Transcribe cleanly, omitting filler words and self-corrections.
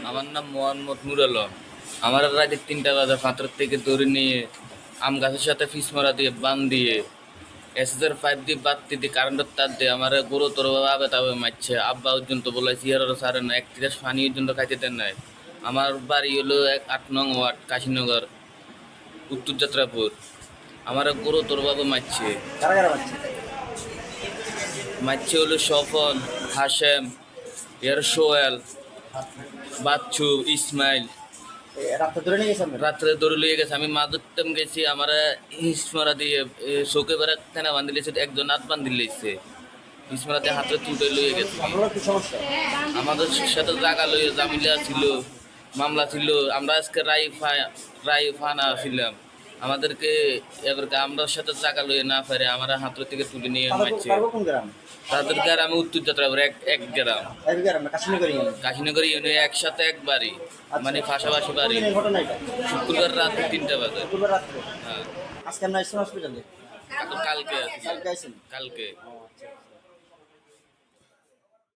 আমার নাম মোহাম্মদ নুর আলম। আমার রাতে 3টা বাজে ফাতর থেকে ধরে নিয়ে আম গাছের সাথে ফিস মারা দিয়ে বান দিয়ে এসএসের 5 দিয়ে বাতি দিয়ে কারেন্টের তার দিয়ে আমার গুরুতরভাবে আবে তাবে মারছে। আব্বা পর্যন্ত বলেছি আর সারে না 1 পানি পর্যন্ত খাইতে দেন নাই। আমার বাড়ি হলো 8 নং ওয়ার্ড কাশীনগর উত্তর যাত্রাপুর। আমার গুরুতরভাবে মারছে। কারা কারা বাচ্চা? মারছে হলো স্বপন, হাশেম, এর সোহেল, বাচ্চু, ইসমাইল। রাস্তা ধরে নিয়ে গেছে আপনার? রাত্রে দৌড়ে লিয়ে গেছে। আমি মাদুরতাম গেছি, আমার হিসমারা দিয়ে শোকে বেড়া তেনা বান্ধি লেছে, একজন হাত বান্ধি লেছে। হিসমারাতে হাতে তুলে লইয়ে গেছে। আপনার কি সমস্যা? আমাদের সাথে জায়গা লইয়ে জামিলা ছিল, মামলা ছিল। আমরা আজকে রাই ফানা ছিলাম। আমাদেরকে এবারকে আমরা সাথে জায়গা লইয়ে না পারে আমার হাতের থেকে তুলে নিয়ে মারছে। কোন গ্রাম? তাদেরকে আর আমি উত্তর যাত্রাপুর এক গ্রাম এক গ্রাম না কাশীনগর ইউনিয়ন? কাশীনগর ইউনিয়ন একসাথে একবারই, মানে পাশাপাশি বাড়ি। কোন ঘটনা এটা? শুক্রবার রাত 3টা বাজে। শুক্রবার রাত্রে? হ্যাঁ, আজকে আমরা ইসলাম হসপিটালে কালকে আছি। কালকে আইছেন? কালকে ও আচ্ছা আচ্ছা।